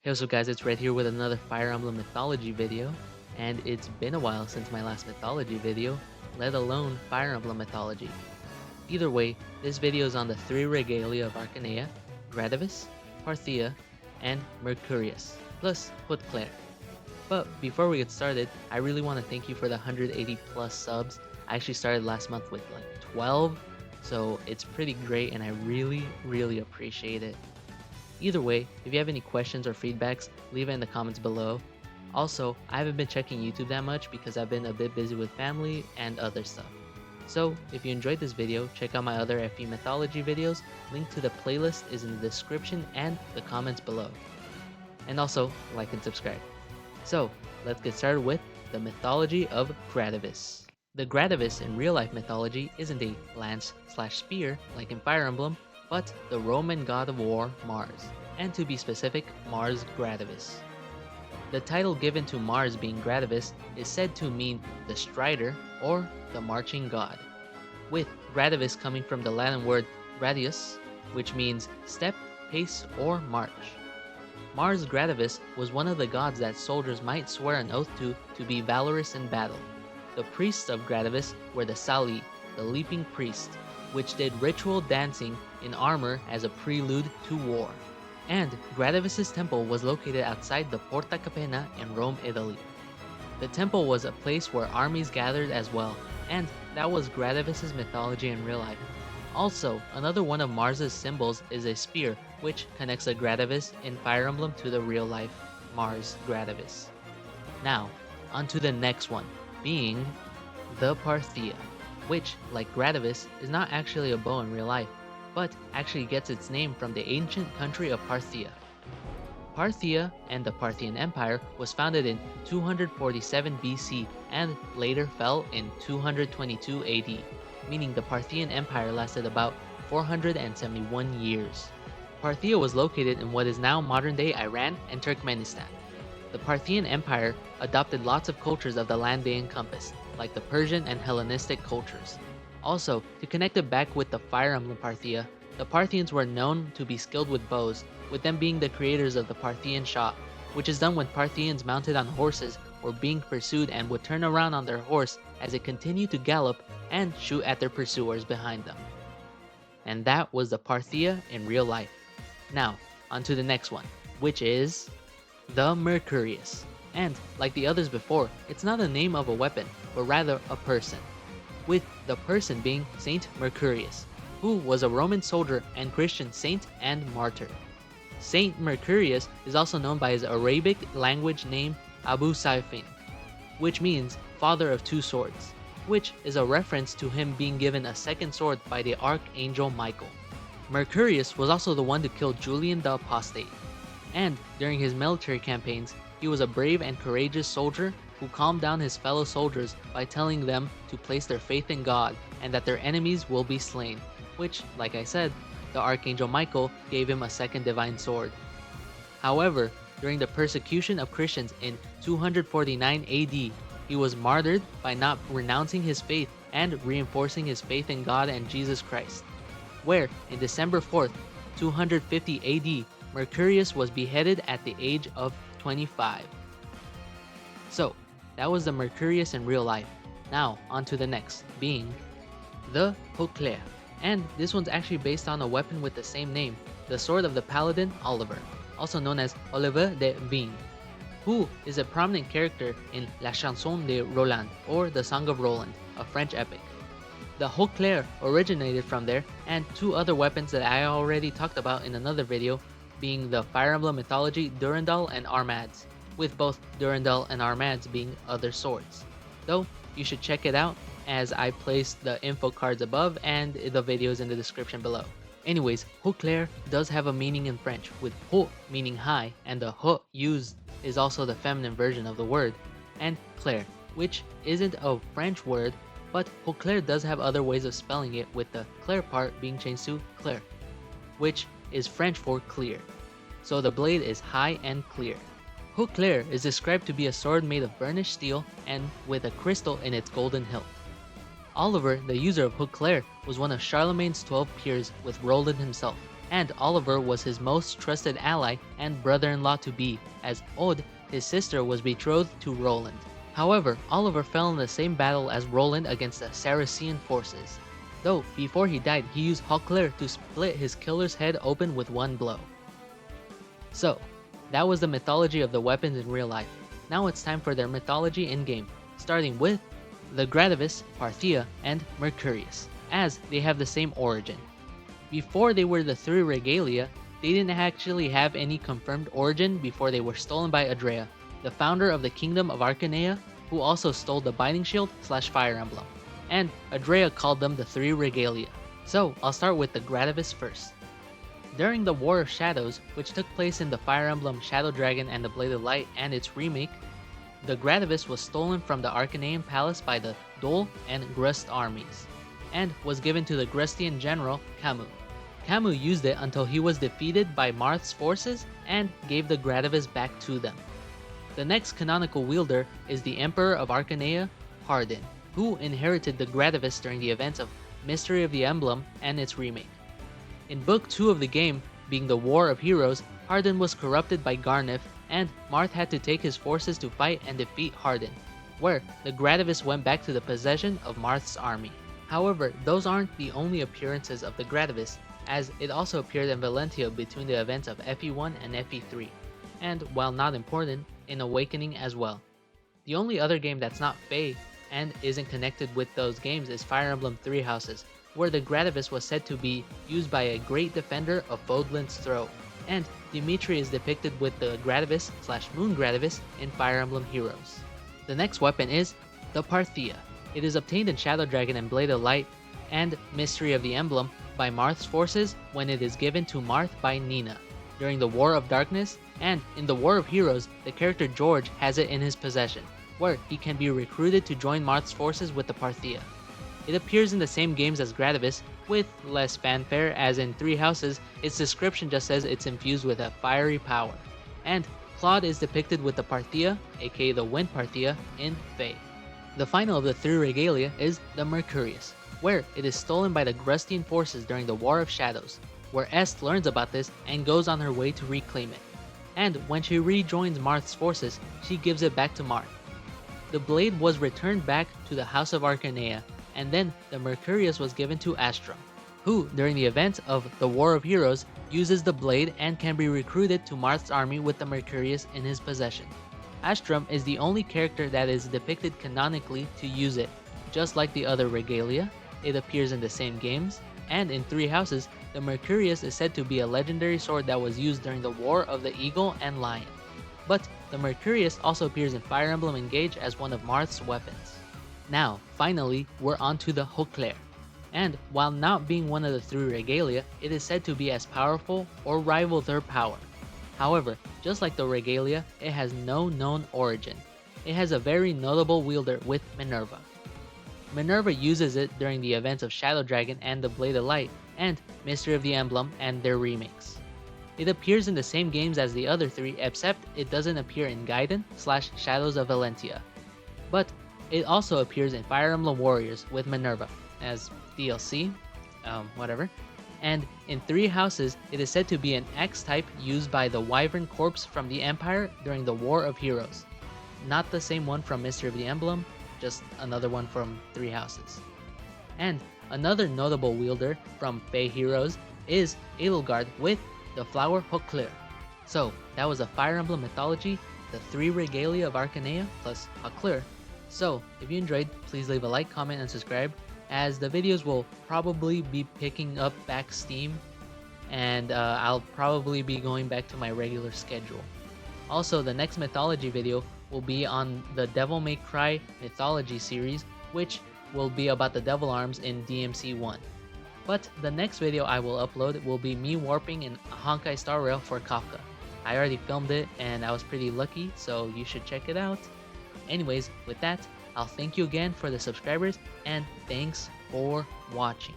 Hey, what's up guys, it's Red here with another Fire Emblem Mythology video, and it's been a while since my last Mythology video, let alone Fire Emblem Mythology. Either way, this video is on the 3 Regalia of Archanea, Gradivus, Parthia, and Mercurius, plus Hauteclere. But before we get started, I really want to thank you for the 180 plus subs. I actually started last month with like 12, so it's pretty great and I really appreciate it. Either way, if you have any questions or feedbacks, leave it in the comments below. Also, I haven't been checking YouTube that much because I've been a bit busy with family and other stuff. So, if you enjoyed this video, check out my other FE Mythology videos. Link to the playlist is in the description and the comments below. And also, like and subscribe. So, let's get started with the mythology of Gradivus. The Gradivus in real life mythology isn't a lance/spear like in Fire Emblem, but the Roman god of war Mars, and to be specific, Mars Gradivus. The title given to Mars being Gradivus is said to mean the strider or the marching god, with Gradivus coming from the Latin word gradius, which means step, pace, or march. Mars Gradivus was one of the gods that soldiers might swear an oath to be valorous in battle. The priests of Gradivus were the Sali, the leaping priest, which did ritual dancing in armor as a prelude to war. And Gradivus' temple was located outside the Porta Capena in Rome, Italy. The temple was a place where armies gathered as well, and that was Gradivus' mythology in real life. Also, another one of Mars' symbols is a spear, which connects a Gradivus in Fire Emblem to the real life Mars Gradivus. Now, on to the next one, being the Parthia, which, like Gradivus, is not actually a bow in real life, but actually gets its name from the ancient country of Parthia. Parthia and the Parthian Empire was founded in 247 BC and later fell in 222 AD, meaning the Parthian Empire lasted about 471 years. Parthia was located in what is now modern-day Iran and Turkmenistan. The Parthian Empire adopted lots of cultures of the land they encompassed, like the Persian and Hellenistic cultures. Also, to connect it back with the Fire Emblem Parthia, the Parthians were known to be skilled with bows, with them being the creators of the Parthian shot, which is done when Parthians mounted on horses were being pursued and would turn around on their horse as it continued to gallop and shoot at their pursuers behind them. And that was the Parthia in real life. Now, on to the next one, which is the Mercurius. And, like the others before, it's not the name of a weapon, but rather a person, with the person being Saint Mercurius, who was a Roman soldier and Christian saint and martyr. Saint Mercurius is also known by his Arabic language name Abu Saifin, which means father of two swords, which is a reference to him being given a second sword by the Archangel Michael. Mercurius was also the one to kill Julian the Apostate, and during his military campaigns, he was a brave and courageous soldier who calmed down his fellow soldiers by telling them to place their faith in God and that their enemies will be slain, which, like I said, the Archangel Michael gave him a second divine sword. However, during the persecution of Christians in 249 AD, he was martyred by not renouncing his faith and reinforcing his faith in God and Jesus Christ, where in December 4th, 250 AD, Mercurius was beheaded at the age of 25. So, that was the Mercurius in real life. Now, on to the next, being the Hauteclere. And this one's actually based on a weapon with the same name, the sword of the paladin Oliver, also known as Oliver de Vigne, who is a prominent character in La Chanson de Roland, or the Song of Roland, a French epic. The Hauteclere originated from there, and two other weapons that I already talked about in another video, being the Fire Emblem Mythology Durandal and Armads, with both Durandal and Armads being other swords. Though, you should check it out as I placed the info cards above and the videos in the description below. Anyways, Hauteclere does have a meaning in French, with haut meaning high, and the haut used is also the feminine version of the word, and claire, which isn't a French word, but Hauteclere does have other ways of spelling it, with the claire part being changed to clair, which is French for clear. So the blade is high and clear. Hauteclere is described to be a sword made of burnished steel and with a crystal in its golden hilt. Oliver, the user of Hauteclere, was one of Charlemagne's 12 peers with Roland himself, and Oliver was his most trusted ally and brother-in-law-to-be, as Aude, his sister, was betrothed to Roland. However, Oliver fell in the same battle as Roland against the Saracen forces. Though, before he died, he used Hauteclere to split his killer's head open with one blow. So, that was the mythology of the weapons in real life. Now it's time for their mythology in-game, starting with the Gradivus, Parthia, and Mercurius, as they have the same origin. Before they were the three Regalia, they didn't actually have any confirmed origin before they were stolen by Adrea, the founder of the Kingdom of Archanea, who also stole the Binding Shield / Fire Emblem, and Adrea called them the three Regalia. So I'll start with the Gradivus first. During the War of Shadows, which took place in the Fire Emblem Shadow Dragon and the Blade of Light and its remake, the Gradivus was stolen from the Archanean Palace by the Dol and Grust armies, and was given to the Grustian general Camus. Camus used it until he was defeated by Marth's forces and gave the Gradivus back to them. The next canonical wielder is the Emperor of Archanea, Hardin, who inherited the Gradivus during the events of Mystery of the Emblem and its remake. In Book 2 of the game, being the War of Heroes, Hardin was corrupted by Garnif, and Marth had to take his forces to fight and defeat Hardin, where the Gradivus went back to the possession of Marth's army. However, those aren't the only appearances of the Gradivus, as it also appeared in Valentia between the events of FE1 and FE3, and while not important, in Awakening as well. The only other game that's not Fae and isn't connected with those games is Fire Emblem Three Houses, where the Gradivus was said to be used by a great defender of Fodlan's throat, and Dimitri is depicted with the Gradivus / Moon Gradivus in Fire Emblem Heroes. The next weapon is the Parthia. It is obtained in Shadow Dragon and Blade of Light and Mystery of the Emblem by Marth's forces when it is given to Marth by Nina during the War of Darkness, and in the War of Heroes, the character George has it in his possession, where he can be recruited to join Marth's forces with the Parthia. It appears in the same games as Gradivus, with less fanfare, as in Three Houses, its description just says it's infused with a fiery power. And Claude is depicted with the Parthia, aka the Wind Parthia, in Fae. The final of the three Regalia is the Mercurius, where it is stolen by the Grustian forces during the War of Shadows, where Est learns about this and goes on her way to reclaim it. And when she rejoins Marth's forces, she gives it back to Marth. The blade was returned back to the House of Archanea, and then the Mercurius was given to Astra, who, during the events of the War of Heroes, uses the blade and can be recruited to Marth's army with the Mercurius in his possession. Astrum is the only character that is depicted canonically to use it. Just like the other Regalia, it appears in the same games, and in Three Houses, the Mercurius is said to be a legendary sword that was used during the War of the Eagle and Lion. But the Mercurius also appears in Fire Emblem Engage as one of Marth's weapons. Now, finally, we're on to the Hauteclere. And while not being one of the three Regalia, it is said to be as powerful or rival their power. However, just like the Regalia, it has no known origin. It has a very notable wielder with Minerva. Minerva uses it during the events of Shadow Dragon and the Blade of Light, and Mystery of the Emblem and their remakes. It appears in the same games as the other three, except it doesn't appear in Gaiden / Shadows of Valentia. But it also appears in Fire Emblem Warriors with Minerva, as DLC, whatever. And in Three Houses, it is said to be an X-type used by the Wyvern Corps from the Empire during the War of Heroes. Not the same one from Mystery of the Emblem, just another one from Three Houses. And another notable wielder from Fae Heroes is Edelgard with the flower Hauteclere. So that was a Fire Emblem Mythology, the three Regalia of Archanea plus Hauteclere. So if you enjoyed, please leave a like, comment, and subscribe, as the videos will probably be picking up back steam, and I'll probably be going back to my regular schedule. Also, the next mythology video will be on the Devil May Cry Mythology series, which will be about the Devil Arms in DMC 1. But the next video I will upload will be me warping in Honkai Star Rail for Kafka. I already filmed it and I was pretty lucky, so you should check it out. Anyways, with that, I'll thank you again for the subscribers, and thanks for watching.